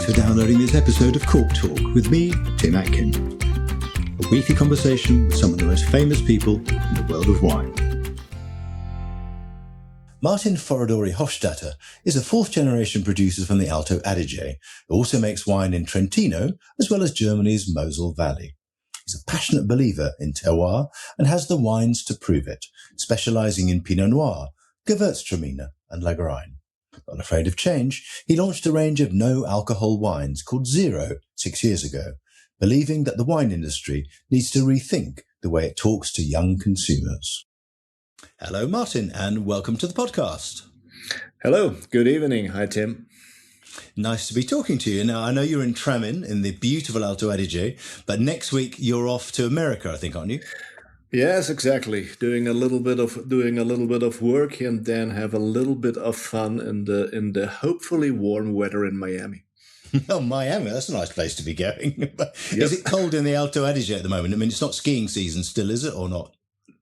for downloading this episode of Cork Talk with me, Tim Atkin. A weekly conversation with some of the most famous people in the world of wine. Martin Foradori Hofstätter is a fourth-generation producer from the Alto Adige, who also makes wine in Trentino, as well as Germany's Mosel Valley. He's a passionate believer in terroir and has the wines to prove it, specialising in Pinot Noir, Gewürztraminer and Lagrein. Not afraid of change, he launched a range of no-alcohol wines called Zero 6 years ago, believing that the wine industry needs to rethink the way it talks to young consumers. Hello, Martin, and welcome to the podcast. Hello, good evening. Hi, Tim. Nice to be talking to you. Now, I know you're in Tramin in the beautiful Alto Adige, but next week you're off to America, I think, aren't you? Yes, exactly. Doing a little bit of work and then have a little bit of fun in the hopefully warm weather in Miami. Oh, Miami, that's a nice place to be going. Yep. Is it cold in the Alto Adige at the moment? I mean, it's not skiing season still, is it, or not?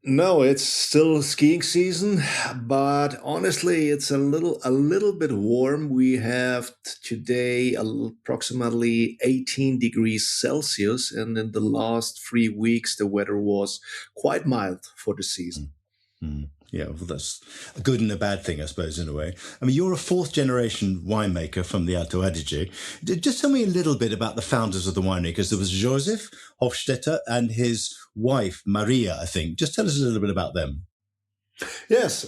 No, it's still skiing season, but honestly, it's a little bit warm. We have today approximately 18 degrees Celsius, and in the last 3 weeks, the weather was quite mild for the season. Mm. Yeah, well, that's a good and a bad thing, I suppose, in a way. I mean, you're a fourth-generation winemaker from the Alto Adige. Just tell me a little bit about the founders of the winery, because there was Joseph Hofstätter and his wife, Maria, I think. Just tell us a little bit about them. Yes,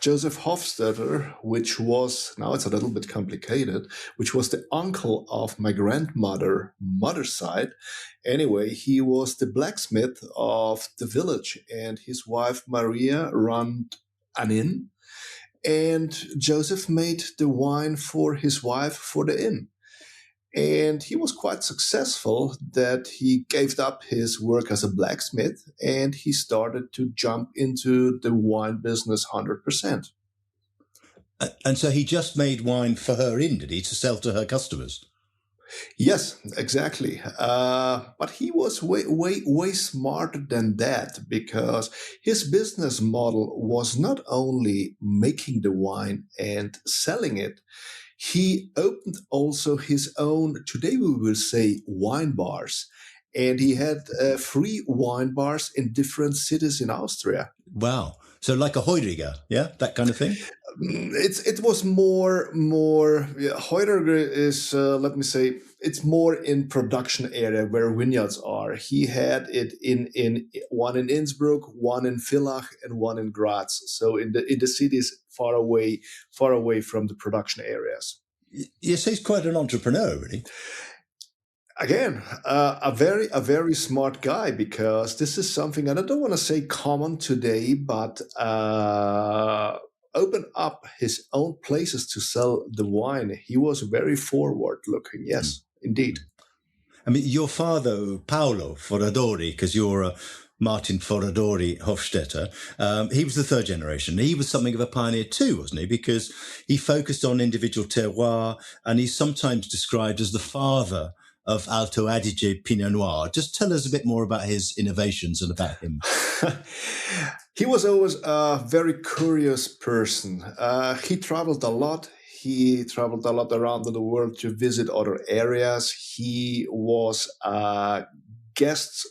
Joseph Hofstätter, which was, now it's a little bit complicated, which was the uncle of my mother's side. Anyway, he was the blacksmith of the village, and his wife Maria ran an inn, and Joseph made the wine for his wife for the inn. And he was quite successful that he gave up his work as a blacksmith and he started to jump into the wine business 100%. And so he just made wine for her inn, did he, to sell to her customers? Yes, exactly. But he was way smarter than that, because his business model was not only making the wine and selling it. He opened also his own, today we will say, wine bars. And he had 3 wine bars in different cities in Austria. Wow. So like a Heuriger, yeah? That kind of thing? It was more Heuriger is, let me say, it's more in production area where vineyards are. He had it in one in Innsbruck, one in Villach, and one in Graz. So in the cities far away from the production areas. Yes, he's quite an entrepreneur, really. Again, a very smart guy, because this is something, and I don't want to say common today, but open up his own places to sell the wine. He was very forward looking. Yes, indeed. I mean, your father, Paolo Foradori, because you're Martin Foradori Hofstätter, he was the third generation. He was something of a pioneer too, wasn't he? Because he focused on individual terroir, and he's sometimes described as the father of Alto Adige Pinot Noir. Just tell us a bit more about his innovations and about him. He was always a very curious person. He traveled a lot. He traveled a lot around the world to visit other areas. He was a guest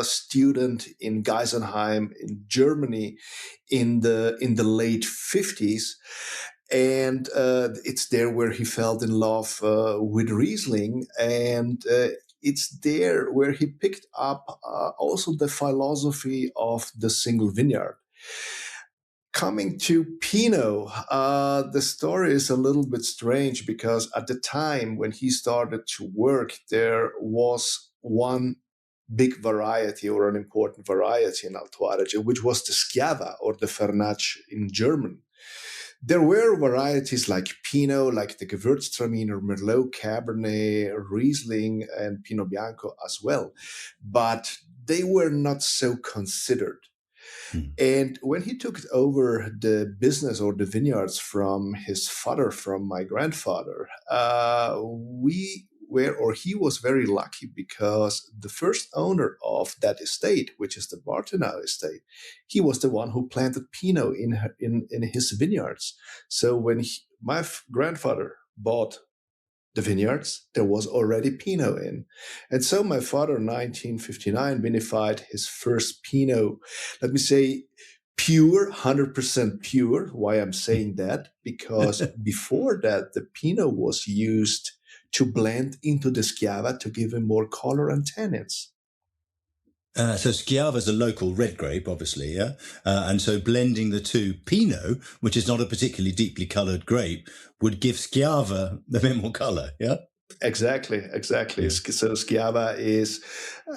student in Geisenheim in Germany in the late 50s. And it's there where he fell in love with Riesling, and it's there where he picked up also the philosophy of the single vineyard. Coming to Pinot, the story is a little bit strange, because at the time when he started to work, there was one big variety, or an important variety in Alto Adige, which was the Schiava, or the Vernatsch in German. There were varieties like Pinot, like the Gewürztraminer, Merlot, Cabernet, Riesling, and Pinot Bianco as well. But they were not so considered. And when he took over the business or the vineyards from his father, from my grandfather, he was very lucky, because the first owner of that estate, which is the Martinau estate, he was the one who planted Pinot in his vineyards. So when my grandfather bought the vineyards, there was already Pinot in. And so my father, 1959, vinified his first Pinot, let me say, pure, 100% pure. Why I'm saying that? Because before that, the Pinot was used to blend into the Schiava to give him more color and tannins. So Schiava is a local red grape, obviously, yeah? And so blending the two, Pinot, which is not a particularly deeply coloured grape, would give Schiava a bit more colour, yeah? Exactly. Yeah. So Schiava is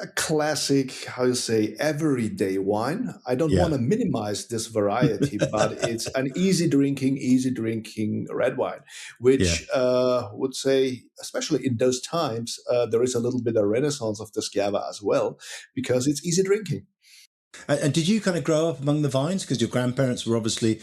a classic, how you say, everyday wine. I don't want to minimize this variety, but it's an easy drinking red wine, which would say, especially in those times, there is a little bit of renaissance of the Schiava as well, because it's easy drinking. And did you kind of grow up among the vines? Because your grandparents were obviously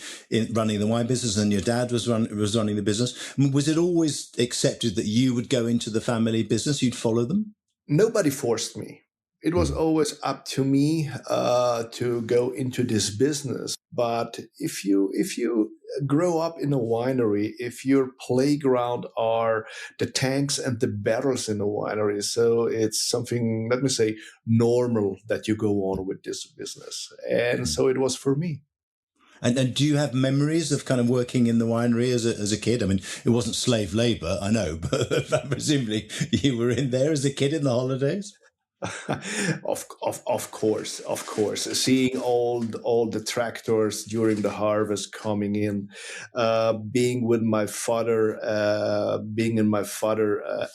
running the wine business and your dad was running the business. Was it always accepted that you would go into the family business? You'd follow them? Nobody forced me. It was always up to me to go into this business. But if you grow up in a winery, if your playground are the tanks and the barrels in a winery, so it's something, let me say, normal that you go on with this business. And so it was for me. And do you have memories of kind of working in the winery as a kid? I mean, it wasn't slave labor, I know, but presumably you were in there as a kid in the holidays? Of course. Seeing all the tractors during the harvest coming in, being with my father,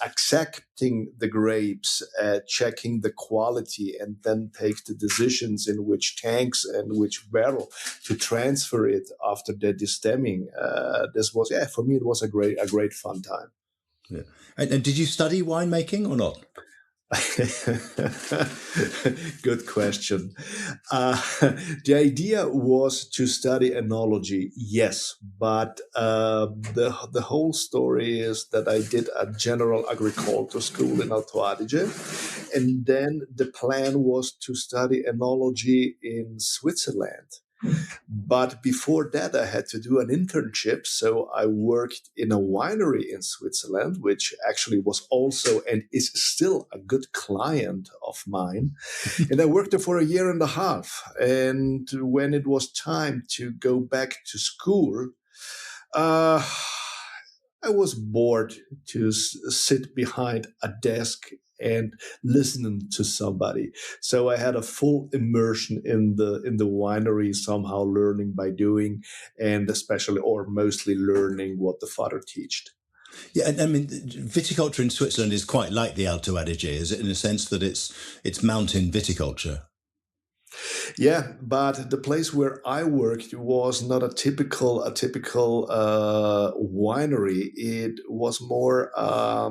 accepting the grapes, checking the quality, and then take the decisions in which tanks and which barrel to transfer it after the destemming. This was, for me, it was a great fun time. Yeah. And did you study winemaking or not? Good question. The idea was to study enology, yes, but the whole story is that I did a general agriculture school in Alto Adige, and then the plan was to study enology in Switzerland. But before that, I had to do an internship. So I worked in a winery in Switzerland, which actually was also and is still a good client of mine. And I worked there for a year and a half. And when it was time to go back to school, I was bored to sit behind a desk and listening to somebody. So I had a full immersion in the winery, somehow learning by doing, and especially or mostly learning what the father taught. Yeah, and I mean, viticulture in Switzerland is quite like the Alto Adige, is it, in a sense that it's mountain viticulture? Yeah, but the place where I worked was not a typical winery. It was more a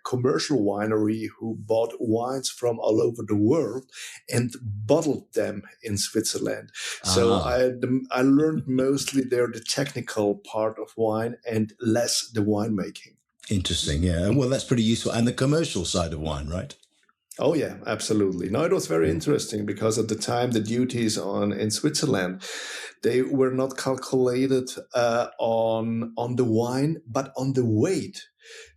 commercial winery who bought wines from all over the world and bottled them in Switzerland. So I learned mostly there the technical part of wine and less the winemaking. Interesting, yeah. Well, that's pretty useful. And the commercial side of wine, right? Oh yeah, absolutely. No, it was very interesting because at the time the duties in Switzerland, they were not calculated on the wine, but on the weight.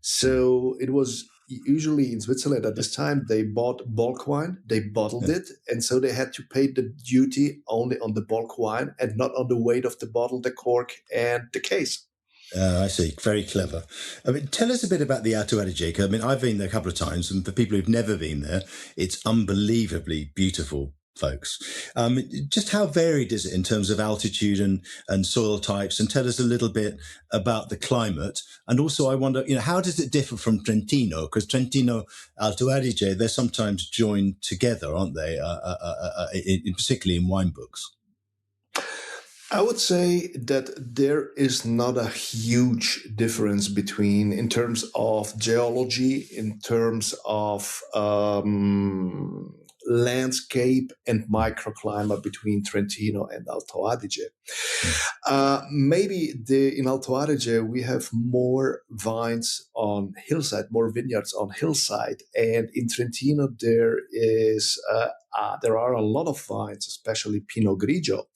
So it was usually in Switzerland at this time they bought bulk wine, they bottled it, and so they had to pay the duty only on the bulk wine and not on the weight of the bottle, the cork, and the case. I see. Very clever. I mean, tell us a bit about the Alto Adige. I mean, I've been there a couple of times, and for people who've never been there, it's unbelievably beautiful, folks. Just how varied is it in terms of altitude and soil types? And tell us a little bit about the climate. And also, I wonder, how does it differ from Trentino? Because Trentino, Alto Adige, they're sometimes joined together, aren't they? Particularly in wine books. I would say that there is not a huge difference in terms of geology, in terms of landscape and microclimate between Trentino and Alto Adige. Maybe in Alto Adige, we have more vines on hillside, more vineyards on hillside. And in Trentino, there are a lot of vines, especially Pinot Grigio.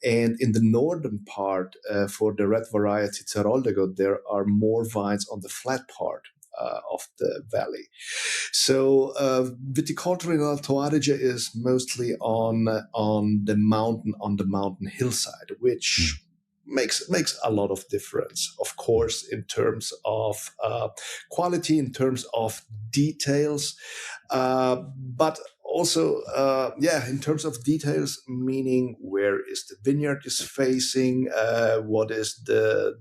And in the northern part, for the red variety Terroir, there are more vines on the flat part. the valley. So viticulture in Alto Adige is mostly on the mountain hillside, which makes a lot of difference. Of course, in terms of quality, in terms of details, but also, in terms of details, meaning where is the vineyard is facing, what is the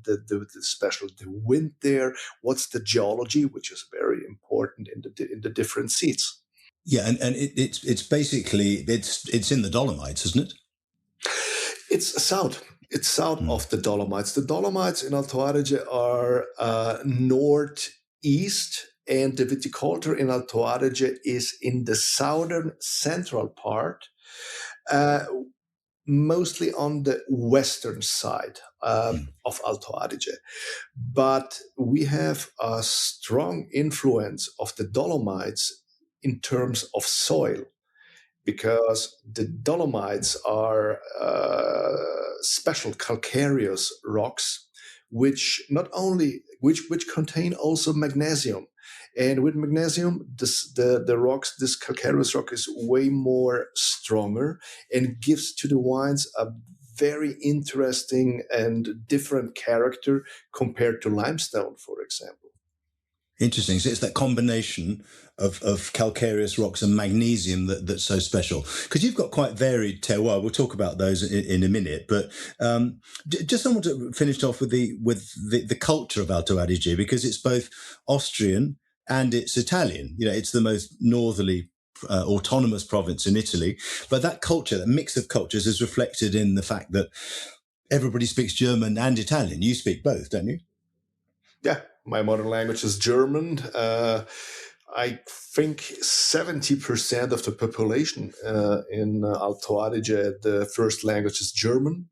special the wind there, what's the geology, which is very important in the different seats. Yeah, and it's basically it's in the Dolomites, isn't it? It's south. It's south of the Dolomites. The Dolomites in Alto Adige are northeast. And the viticulture in Alto Adige is in the southern central part, mostly on the western side of Alto Adige. But we have a strong influence of the Dolomites in terms of soil, because the Dolomites are special calcareous rocks, which contain also magnesium. And with magnesium, this calcareous rock is way more stronger and gives to the wines a very interesting and different character compared to limestone, for example. Interesting. So it's that combination of calcareous rocks and magnesium that's so special. Because you've got quite varied terroir. We'll talk about those in a minute. But just I want to finish off with the culture of Alto Adige, because it's both Austrian and it's Italian. You know, it's the most northerly autonomous province in Italy. But that culture, that mix of cultures, is reflected in the fact that everybody speaks German and Italian. You speak both, don't you? Yeah, my mother language is German. I think 70% of the population in Alto Adige, the first language is German.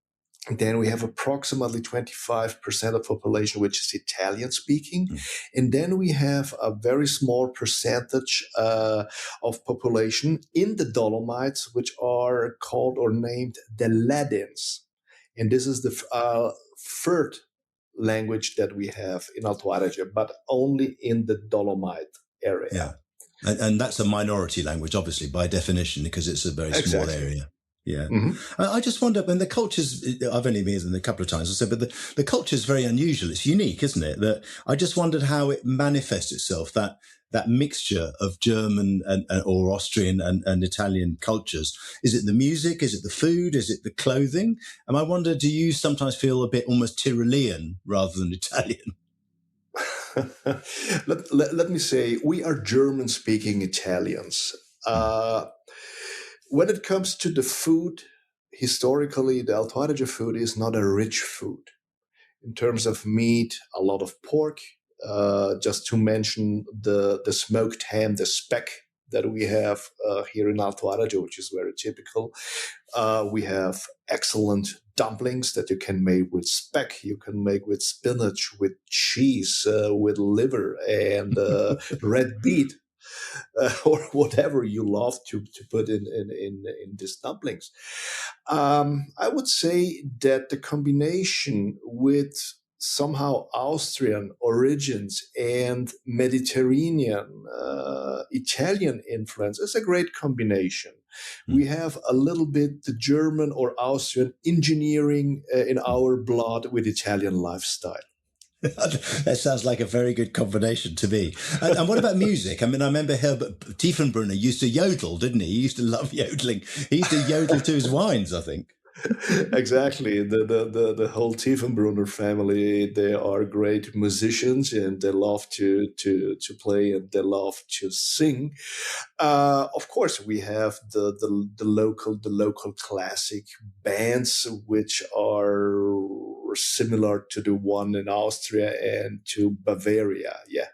Then we have approximately 25% of population which is Italian speaking. And then we have a very small percentage of population in the Dolomites, which are called or named the Ladins. And this is the third language that we have in Alto Adige, but only in the Dolomite area. Yeah. And that's a minority language, obviously, by definition, because it's a very small area. Yeah. Mm-hmm. I just wonder, when the culture's, I've only been there a couple of times, I said, but the culture is very unusual. It's unique, isn't it? That I just wondered how it manifests itself, that mixture of German or Austrian and Italian cultures. Is it the music? Is it the food? Is it the clothing? And I wonder, do you sometimes feel a bit almost Tyrolean rather than Italian? Let me say, we are German-speaking Italians. When it comes to the food, historically, the Alto Adige food is not a rich food. In terms of meat, a lot of pork. Just to mention the smoked ham, the speck that we have here in Alto Adige, which is very typical. We have excellent dumplings that you can make with speck. You can make with spinach, with cheese, with liver and red beet. Or whatever you love to put in these dumplings. I would say that the combination with somehow Austrian origins and Mediterranean Italian influence is a great combination. We have a little bit the German or Austrian engineering in our blood with Italian lifestyle. That sounds like a very good combination to me. And what about music? I mean, I remember Herbert Tiefenbrunner used to yodel, didn't he? He used to love yodeling. He used to yodel to his wines, I think. Exactly. The whole Tiefenbrunner family, they are great musicians and they love to play and they love to sing. Of course, we have the local classic bands, which are similar to the one in Austria and to Bavaria. Yeah.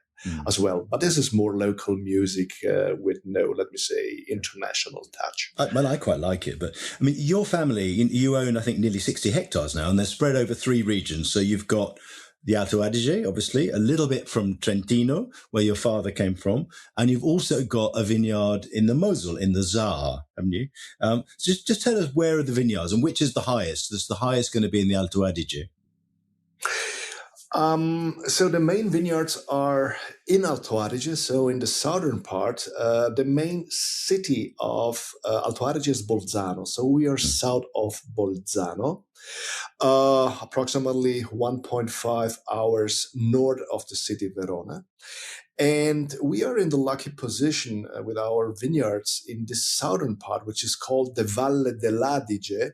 As well. But this is more local music with no, let me say, international touch. Well, I quite like it. But I mean, your family, you own, I think, nearly 60 hectares now, and they're spread over 3 regions. So you've got the Alto Adige, obviously, a little bit from Trentino, where your father came from. And you've also got a vineyard in the Mosel, in the Saar, haven't you? Just tell us, where are the vineyards and which is the highest? Is the highest going to be in the Alto Adige? So the main vineyards are in Alto Adige, so in the southern part. The main city of Alto Adige is Bolzano, so we are Mm. south of Bolzano, approximately 1.5 hours north of the city Verona. And we are in the lucky position with our vineyards in the southern part, which is called the Valle dell'Adige,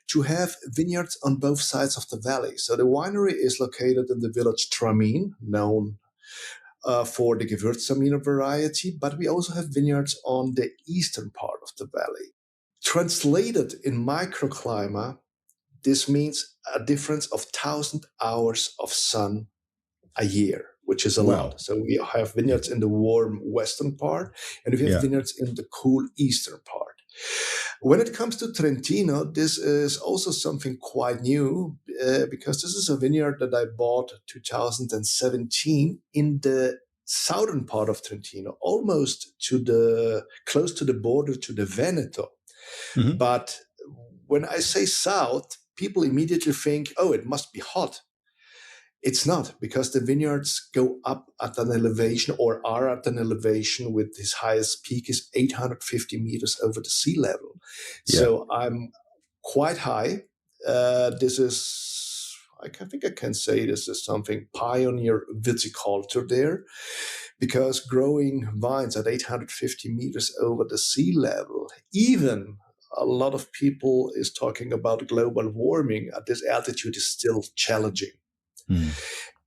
to have vineyards on both sides of the valley. So the winery is located in the village Tramin, known for the Gewürztraminer variety, but we also have vineyards on the eastern part of the valley. Translated in microclimate, this means a difference of 1,000 hours of sun a year, which is a Wow. lot. So we have vineyards in the warm western part, and we have vineyards in the cool eastern part. When it comes to Trentino, this is also something quite new because this is a vineyard that I bought 2017 in the southern part of Trentino, almost close to the border to the Veneto. Mm-hmm. But when I say south, people immediately think, oh, it must be hot. It's not, because the vineyards go up at an elevation, or are at an elevation with his highest peak is 850 meters over the sea level. Yeah. So I'm quite high. This is, I think I can say this is something pioneer viticulture there, because growing vines at 850 meters over the sea level, even a lot of people is talking about global warming at this altitude, is still challenging. Mm.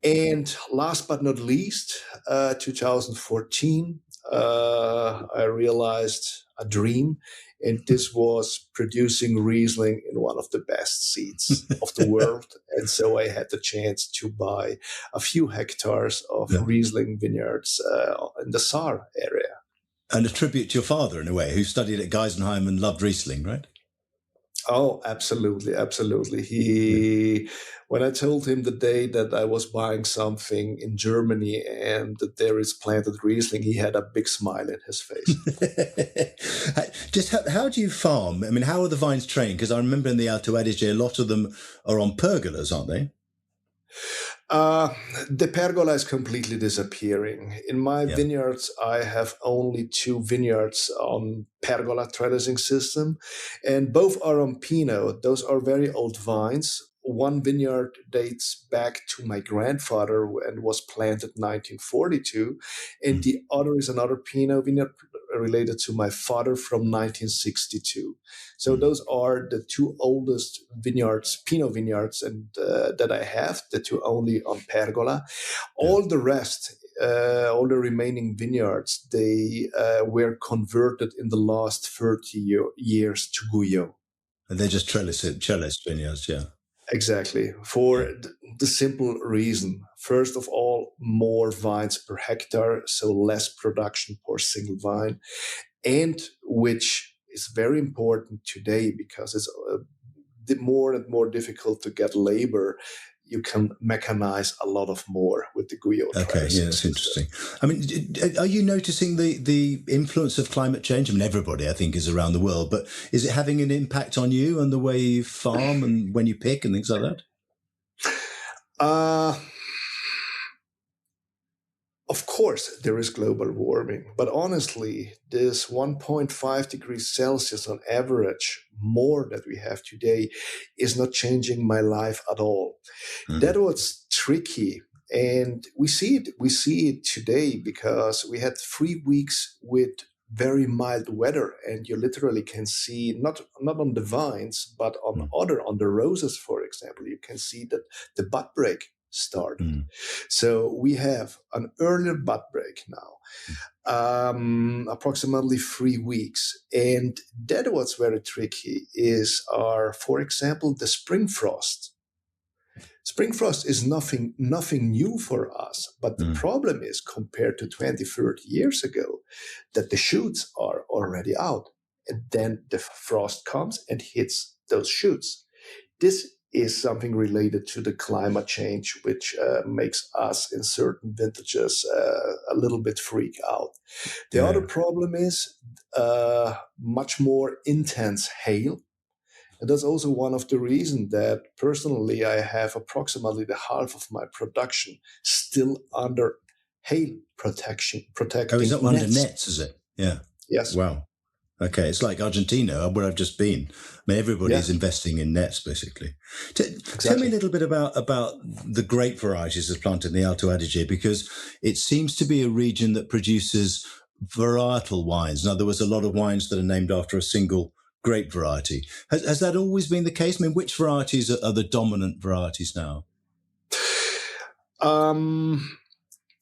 And last but not least, 2014, I realized a dream, and this was producing Riesling in one of the best seeds of the world. And so I had the chance to buy a few hectares of Riesling vineyards in the Saar area. And a tribute to your father, in a way, who studied at Geisenheim and loved Riesling, right? Oh, absolutely, absolutely. When I told him the day that I was buying something in Germany and that there is planted Riesling, he had a big smile in his face. Just how do you farm? I mean, how are the vines trained? Because I remember in the Alto Adige, a lot of them are on pergolas, aren't they? The pergola is completely disappearing. In my vineyards, I have only 2 vineyards on pergola trellising system, and both are on Pinot. Those are very old vines. One vineyard dates back to my grandfather and was planted 1942, and the other is another Pinot vineyard related to my father from 1962. So those are the 2 oldest vineyards, Pinot vineyards, and that I have, the 2 only on pergola. All the rest, all the remaining vineyards, they were converted in the last 30 years to Guyot. And they're just trellis vineyards, yeah. Exactly. For the simple reason, first of all, more vines per hectare, so less production per single vine, and which is very important today because it's more and more difficult to get labor. You can mechanize a lot of more with the Guyot. Okay, yeah, that's interesting. I mean, are you noticing the influence of climate change? I mean, everybody, I think, is around the world, but is it having an impact on you and the way you farm and when you pick and things like that? Of course, there is global warming, but honestly, this 1.5 degrees Celsius on average, more that we have today, is not changing my life at all. That was tricky. And we see it today because we had 3 weeks with very mild weather, and you literally can see not on the vines, but on the roses, for example, you can see that the bud break started. So we have an earlier bud break now, approximately 3 weeks. And that what's very tricky are, for example, the spring frost. Spring frost is nothing new for us, but the problem is, compared to 20, 30 years ago, that the shoots are already out, and then the frost comes and hits those shoots. This is something related to the climate change, which makes us in certain vintages a little bit freak out. The other problem is much more intense hail. And that's also one of the reasons that personally I have approximately the half of my production still under hail Oh, is protecting that under nets. nets, is it? Yeah. Yes. Wow. Okay, it's like Argentina, where I've just been. I mean, everybody's Yeah, investing in nets, basically. Tell me a exactly. little bit about the grape varieties that's planted in the Alto Adige, because it seems to be a region that produces varietal wines. Now, there was a lot of wines that are named after a single grape variety. Has that always been the case? I mean, which varieties are the dominant varieties now?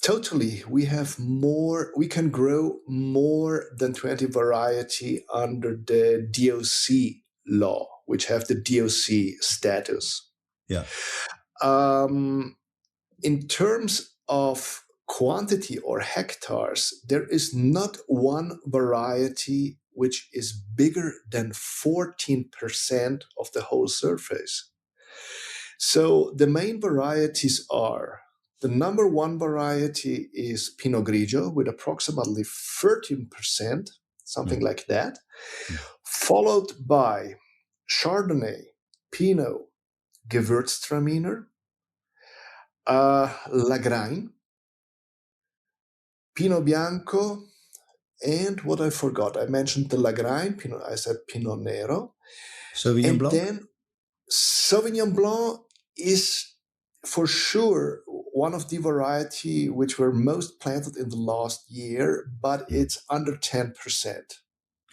Totally. We can grow more than 20 variety under the DOC law, which have the DOC status. Yeah. In terms of quantity or hectares, there is not one variety which is bigger than 14% of the whole surface. So the main varieties are, the number one variety is Pinot Grigio with approximately 13%, something like that, followed by Chardonnay, Pinot, Gewürztraminer, Lagrein, Pinot Bianco, and what I forgot, I mentioned the Lagrein, Pinot, I said Pinot Nero. Sauvignon And Blanc? then Sauvignon Blanc is for sure one of the variety which were most planted in the last year, but it's under 10%.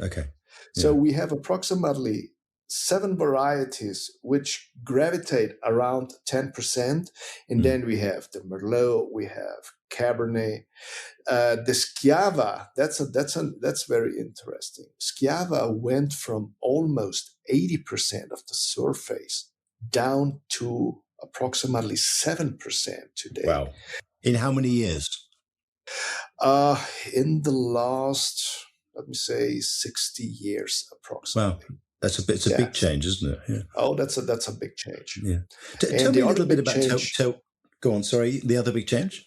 Okay. So we have approximately 7 varieties which gravitate around 10%. And then we have the Merlot, we have Cabernet, the Schiava. That's very interesting. Schiava went from almost 80% of the surface down to approximately 7% today. Wow. In how many years? In the last, let me say, 60 years approximately. Wow. It's a big change, isn't it? Yeah. Oh, that's a big change. Yeah. And Tell the me a other little bit big about change, go on, sorry, the other big change?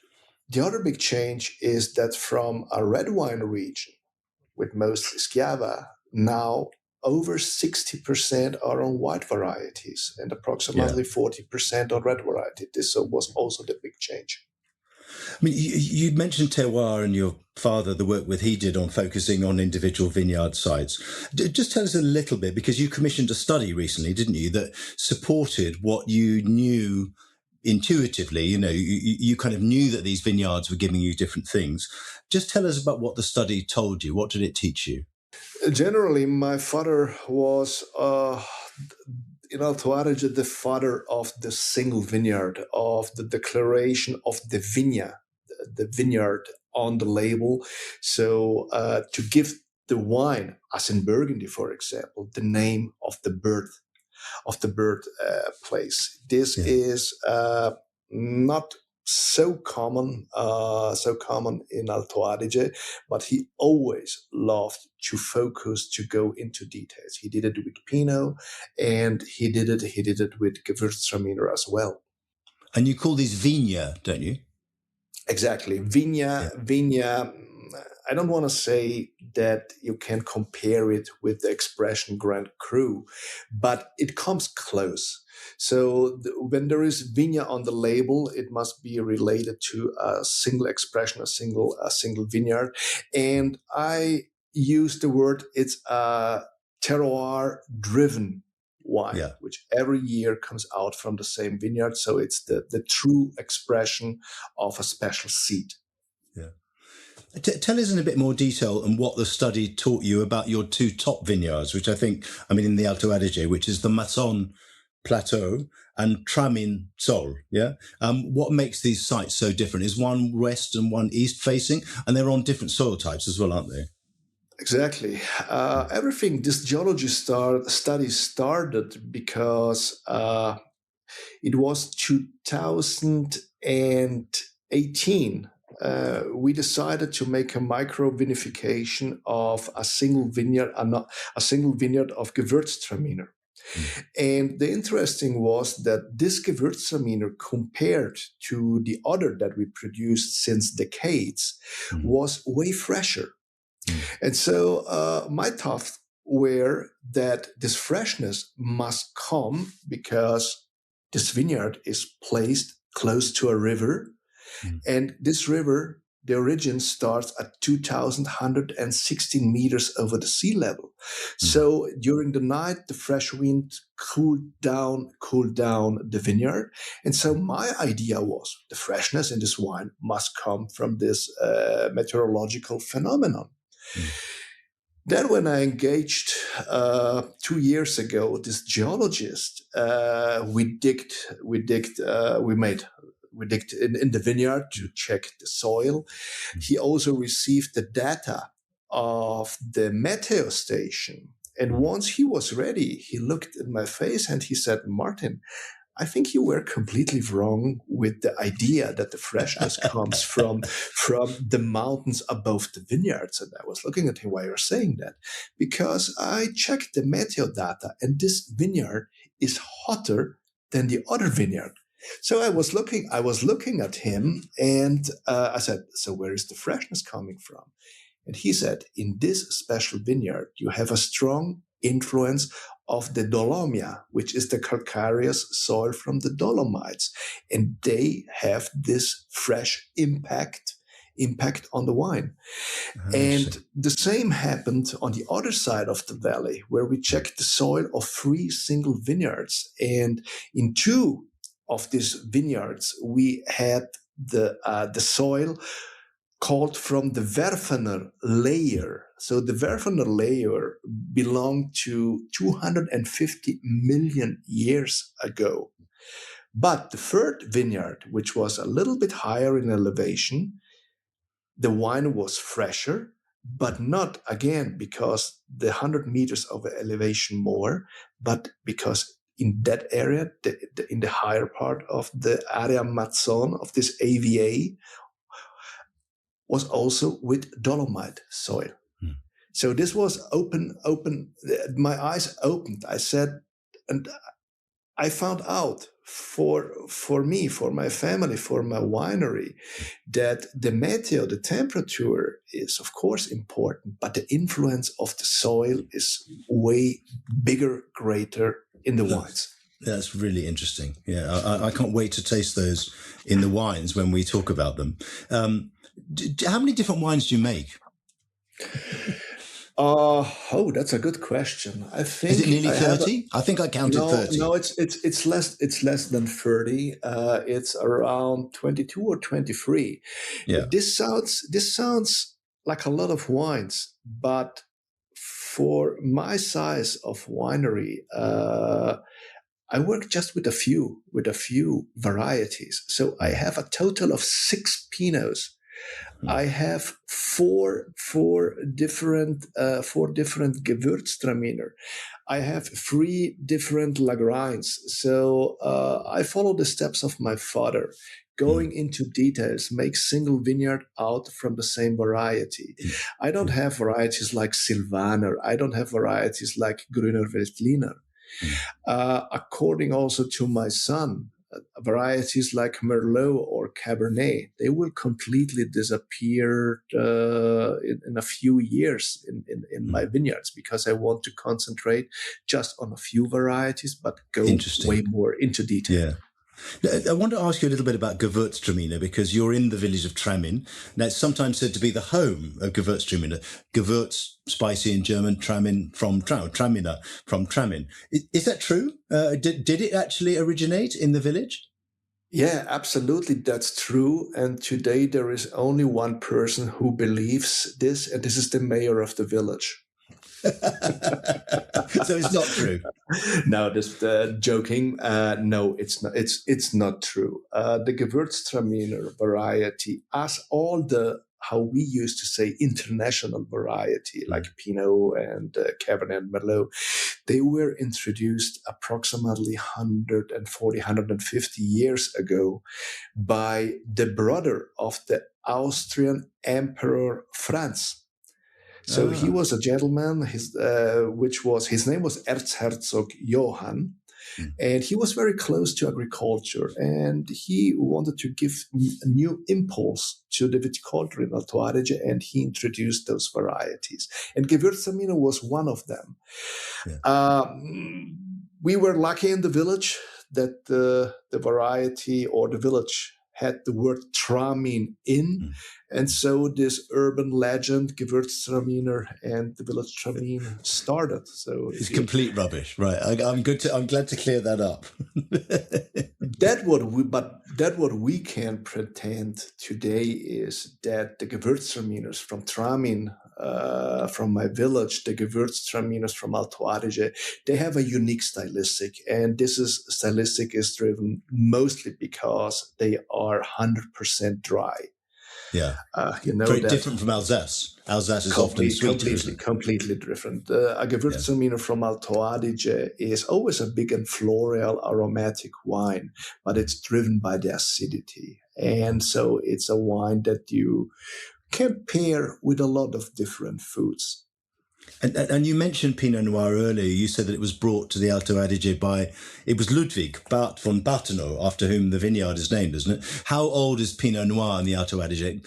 the other big change is that from a red wine region with mostly Schiava, now over 60% are on white varieties and approximately 40% on red variety. This was also the big change. I mean, you mentioned terroir and your father, the work he did on focusing on individual vineyard sites. Just tell us a little bit, because you commissioned a study recently, didn't you, that supported what you knew intuitively. You know, you kind of knew that these vineyards were giving you different things. Just tell us about what the study told you. What did it teach you? Generally, my father was in Alto Adige the father of the single vineyard, of the declaration of the the vineyard on the label. So to give the wine, as in Burgundy, for example, the name of the birth place. This is not so common in Alto Adige, but he always loved to focus, to go into details. He did it with Pinot, and he did it with Gewürztraminer as well. And you call these Vigna, don't you? Exactly. Vigna. I don't want to say that you can compare it with the expression Grand Cru, but it comes close. So when there is Vigna on the label, it must be related to a single expression, a single vineyard. And I use the word, it's a terroir-driven wine, which every year comes out from the same vineyard. So it's the true expression of a special seed. Yeah. Tell us in a bit more detail on what the study taught you about your two top vineyards, which in the Alto Adige, which is the Masson Plateau and Tramin Sol. Yeah. What makes these sites so different? Is one west and one east facing, and they're on different soil types as well, aren't they? Exactly. Everything, this geology study started because it was 2018. We decided to make a micro vinification of a single vineyard of Gewürztraminer. And the interesting was that this Gewürztraminer, compared to the other that we produced since decades, was way fresher. And so my task were that this freshness must come because this vineyard is placed close to a river. And this river, the origin starts at 2,116 meters over the sea level. So during the night, the fresh wind cooled down the vineyard. And so my idea was the freshness in this wine must come from this meteorological phenomenon. Then when I engaged 2 years ago this geologist, we digged in the vineyard to check the soil. He also received the data of the meteo station. And once he was ready, he looked at my face and he said, "Martin, I think you were completely wrong with the idea that the freshness comes from the mountains above the vineyards." And I was looking at him, "Why you're saying that?" Because I checked the meteo data and this vineyard is hotter than the other vineyard. So I was looking at him and I said, "So where is the freshness coming from?" And he said, "In this special vineyard, you have a strong influence of the Dolomia, which is the calcareous soil from the Dolomites. And they have this fresh impact on the wine." And the same happened on the other side of the valley, where we checked the soil of 3 single vineyards. And in 2 of these vineyards, we had the soil called from the Werfener layer. So the Werfener layer belonged to 250 million years ago. But the 3rd vineyard, which was a little bit higher in elevation, the wine was fresher, but not, again, because the 100 meters of elevation more, but because in that area, in the higher part of the area Mazzon, of this AVA, was also with dolomite soil. So this was open, my eyes opened. I said, and I found out for me, for my family, for my winery, that the meteo, the temperature is of course important, but the influence of the soil is way bigger, greater in the wines. That's really interesting. Yeah, I can't wait to taste those in the wines when we talk about them. How many different wines do you make? That's a good question. I think is it nearly 30? I think I counted 30. No, it's less. It's less than 30. It's around 22 or 23. Yeah. This sounds like a lot of wines, but for my size of winery, I work just with a few varieties. So I have a total of 6 Pinots. I have four different Gewürztraminer. I have 3 different Lagreins. So I follow the steps of my father, going into details, make single vineyard out from the same variety. I don't have varieties like Silvaner. I don't have varieties like Grüner Veltliner. According also to my son, varieties like Merlot or Cabernet, they will completely disappear in a few years in my vineyards, because I want to concentrate just on a few varieties, but go way more into detail. Yeah. I want to ask you a little bit about Gewürztraminer, because you're in the village of Tramin. Now, it's sometimes said to be the home of Gewürztraminer. Gewürz, spicy in German, Tramin from Traminer from Tramin. Is that true? Did it actually originate in the village? Yeah, absolutely. That's true. And today there is only one person who believes this, and this is the mayor of the village. So it's not true. No, just joking. No, it's not. It's not true. The Gewürztraminer variety, as all the, how we used to say, international variety like Pinot and Cabernet and Merlot, they were introduced approximately 140, 150 years ago by the brother of the Austrian Emperor Franz. So he was a gentleman, his name was Erzherzog Johann, And he was very close to agriculture, and he wanted to give a new impulse to the viticulture in Alto Adige, and he introduced those varieties. And Gewürztraminer was one of them. Yeah. We were lucky in the village that the variety or the village had the word Tramin in. And so this urban legend, Gewürztraminer and the village Tramin, started. So it's complete rubbish, right? I'm glad to clear that up. That what we can pretend today is that the Gewürztraminers from Tramin, from my village, the Gewürztraminers from Alto Adige, they have a unique stylistic, and stylistic is driven mostly because they are 100% dry. Yeah, very different from Alsace. Alsace is often sweeter. Completely different. A Gewürztraminer from Alto Adige is always a big and floral aromatic wine, but it's driven by the acidity. And so it's a wine that you can pair with a lot of different foods. And you mentioned Pinot Noir earlier. You said that it was brought to the Alto Adige it was Ludwig Bart von Bartenau, after whom the vineyard is named, isn't it? How old is Pinot Noir in the Alto Adige?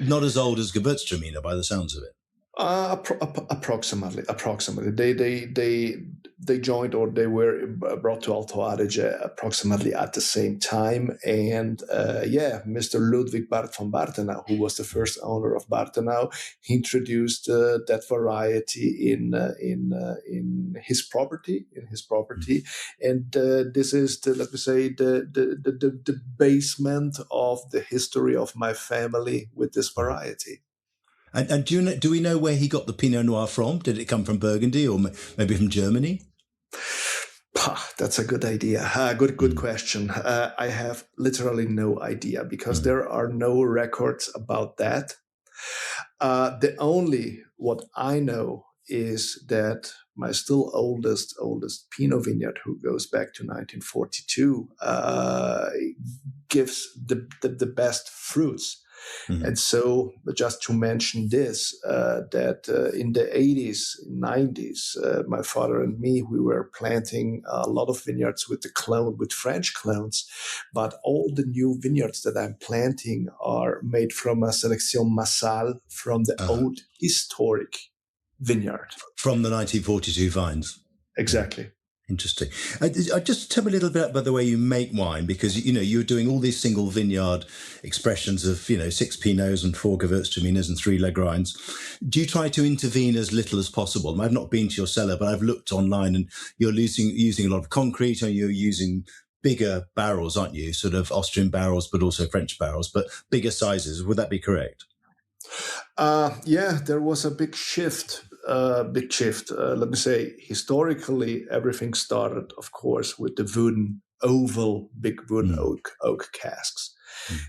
Not as old as Gewürztraminer by the sounds of it. Approximately. They joined, or they were brought to Alto Adige approximately at the same time. And Mr. Ludwig Bart von Bartenau, who was the first owner of Bartenau, he introduced that variety in his property. And this is the basement of the history of my family with this variety. And do we know where he got the Pinot Noir from? Did it come from Burgundy or maybe from Germany? That's a good idea. Good question. I have literally no idea because there are no records about that. The only what I know is that my still oldest Pinot vineyard, who goes back to 1942, gives the best fruits. Mm-hmm. And so, just to mention this, that in the 80s, 90s, my father and me, we were planting a lot of vineyards with French clones, but all the new vineyards that I'm planting are made from a Sélection Mosel from the old historic vineyard. From the 1942 vines. Exactly. Interesting. Just tell me a little bit about the way you make wine, because, you're doing all these single vineyard expressions of, 6 Pinots and 4 Gewürztraminers and 3 Lagreins. Do you try to intervene as little as possible? I've not been to your cellar, but I've looked online and you're using a lot of concrete, and you're using bigger barrels, aren't you? Sort of Austrian barrels, but also French barrels, but bigger sizes. Would that be correct? There was a big shift. Let me say, historically, everything started, of course, with the big wooden oak casks.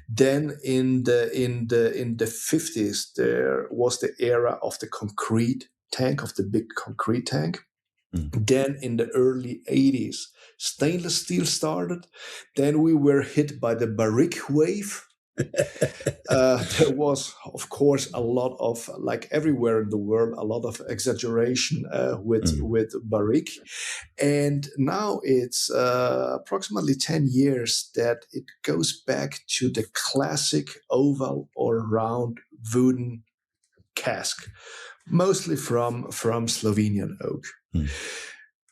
Then in the 50s, there was the era of the concrete tank, of the big concrete tank. Then in the early 80s, stainless steel started. Then we were hit by the barrique wave. There was, of course, a lot of, like everywhere in the world, a lot of exaggeration with barrique. And now it's approximately 10 years that it goes back to the classic oval or round wooden cask, mostly from Slovenian oak.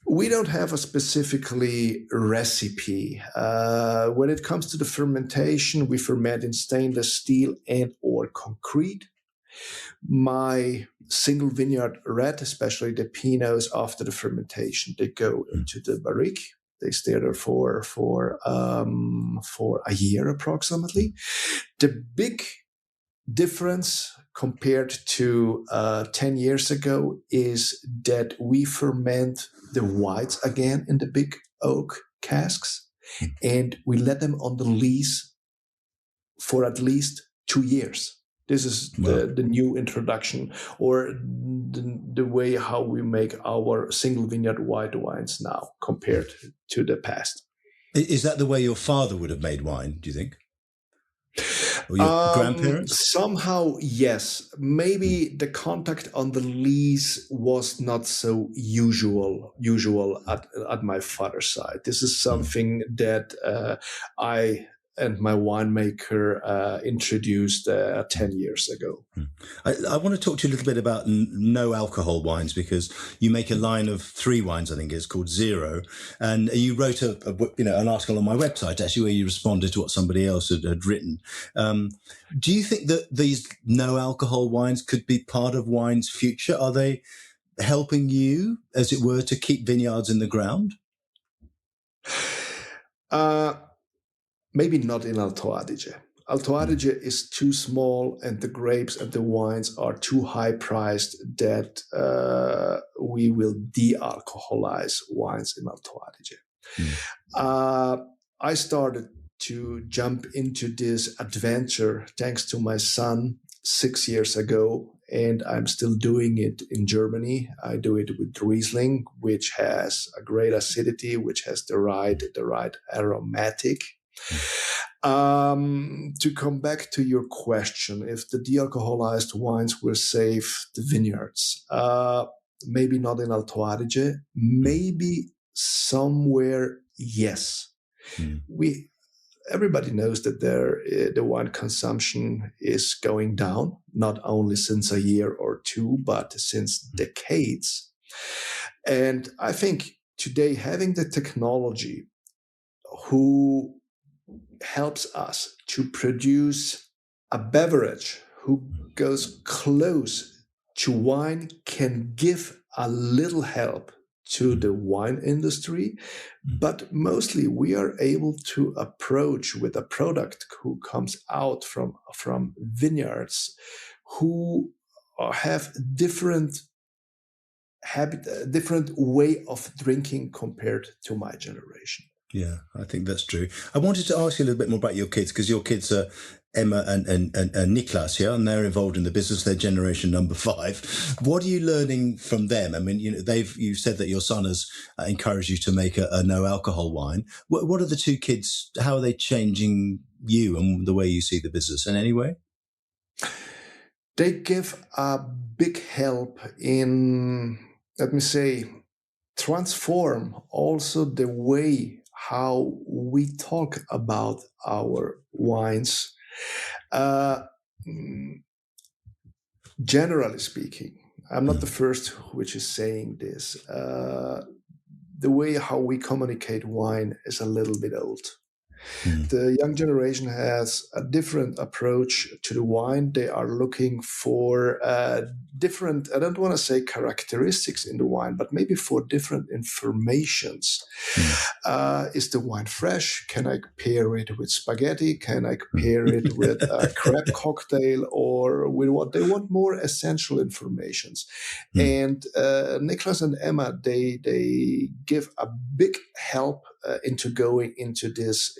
We don't have a specifically recipe. When it comes to the fermentation, we ferment in stainless steel and or concrete. My single vineyard red, especially the Pinots, after the fermentation, they go into the barrique. They stay there for a year approximately. The big difference compared to 10 years ago is that we ferment the whites again in the big oak casks, and we let them on the lees for at least 2 years. This is the new introduction, or the way how we make our single vineyard white wines now compared to the past. Is that the way your father would have made wine, do you think? Or your grandparents? Somehow, yes. Maybe the contact on the lees was not so usual at my father's side. This is something that I and my winemaker introduced 10 years ago. I want to talk to you a little bit about no alcohol wines, because you make a line of 3 wines, I think it's called Zero. And you wrote an article on my website, actually, where you responded to what somebody else had written. Do you think that these no alcohol wines could be part of wine's future? Are they helping you, as it were, to keep vineyards in the ground? Maybe not in Alto Adige. Alto Adige is too small, and the grapes and the wines are too high priced that we will de-alcoholize wines in Alto Adige. I started to jump into this adventure thanks to my son 6 years ago, and I'm still doing it in Germany. I do it with Riesling, which has a great acidity, which has the right aromatic. To come back to your question, if the de-alcoholized wines will save the vineyards, maybe not in Alto Adige, maybe somewhere, yes. Everybody knows that the wine consumption is going down, not only since a year or two, but since decades. And I think today having the technology who helps us to produce a beverage who goes close to wine can give a little help to the wine industry, but mostly we are able to approach with a product who comes out from vineyards who have different way of drinking compared to my generation. Yeah, I think that's true. I wanted to ask you a little bit more about your kids, because your kids are Emma and Niklas, yeah, and they're involved in the business. They're generation number 5. What are you learning from them? I mean, you said that your son has encouraged you to make a no alcohol wine. What are the 2 kids? How are they changing you and the way you see the business in any way? They give a big help in, let me say, transform also the way how we talk about our wines. Generally speaking, I'm not the first which is saying this. The way how we communicate wine is a little bit old. The young generation has a different approach to the wine. They are looking for different, I don't want to say characteristics in the wine, but maybe for different informations. Is the wine fresh? Can I pair it with spaghetti? Can I pair it with a crab cocktail, or with what? They want more essential informations. And Niklas and Emma, they give a big help into going into this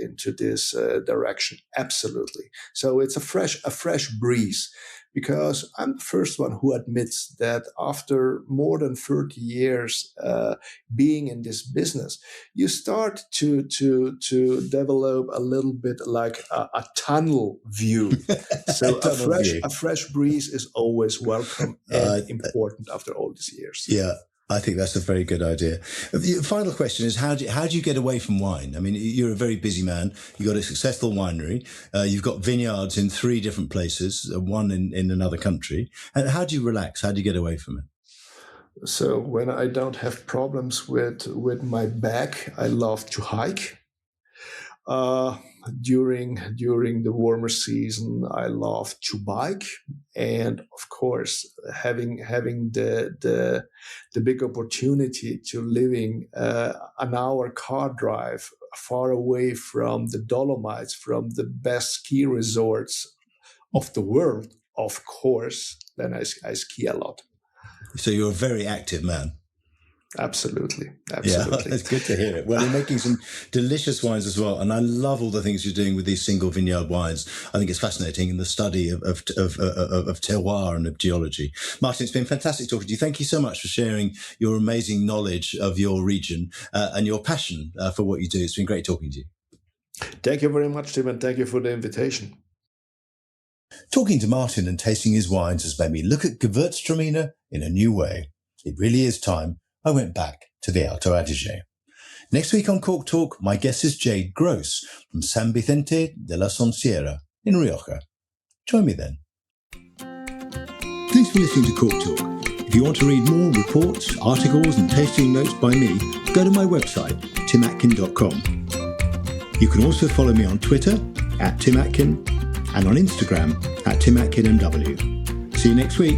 direction. Absolutely. So it's a fresh breeze, because I'm the first one who admits that after more than 30 years being in this business, you start to develop a little bit like a tunnel view. So a fresh breeze is always welcome and important after all these years. Yeah. I think that's a very good idea. The final question is, how do you get away from wine? I mean, you're a very busy man. You've got a successful winery. You've got vineyards in 3 different places, one in another country. And how do you relax? How do you get away from it? So when I don't have problems with my back, I love to hike. During the warmer season, I love to bike, and of course, having the big opportunity to living an hour car drive far away from the Dolomites, from the best ski resorts of the world, of course, then I ski a lot. So you're a very active man. Absolutely. Yeah, it's good to hear it. Well, you're making some delicious wines as well, and I love all the things you're doing with these single vineyard wines. I think it's fascinating in the study of terroir and of geology. Martin, it's been fantastic talking to you. Thank you so much for sharing your amazing knowledge of your region and your passion for what you do. It's been great talking to you. Thank you very much, Tim, and thank you for the invitation. Talking to Martin and tasting his wines has made me look at Gewürztraminer in a new way. It really is time I went back to the Alto Adige. Next week on Cork Talk, my guest is Jade Gross from San Vicente de la Sonsiera in Rioja. Join me then. Thanks for listening to Cork Talk. If you want to read more reports, articles and tasting notes by me, go to my website, timatkin.com. You can also follow me on Twitter @timatkin and on Instagram @timatkinmw. See you next week.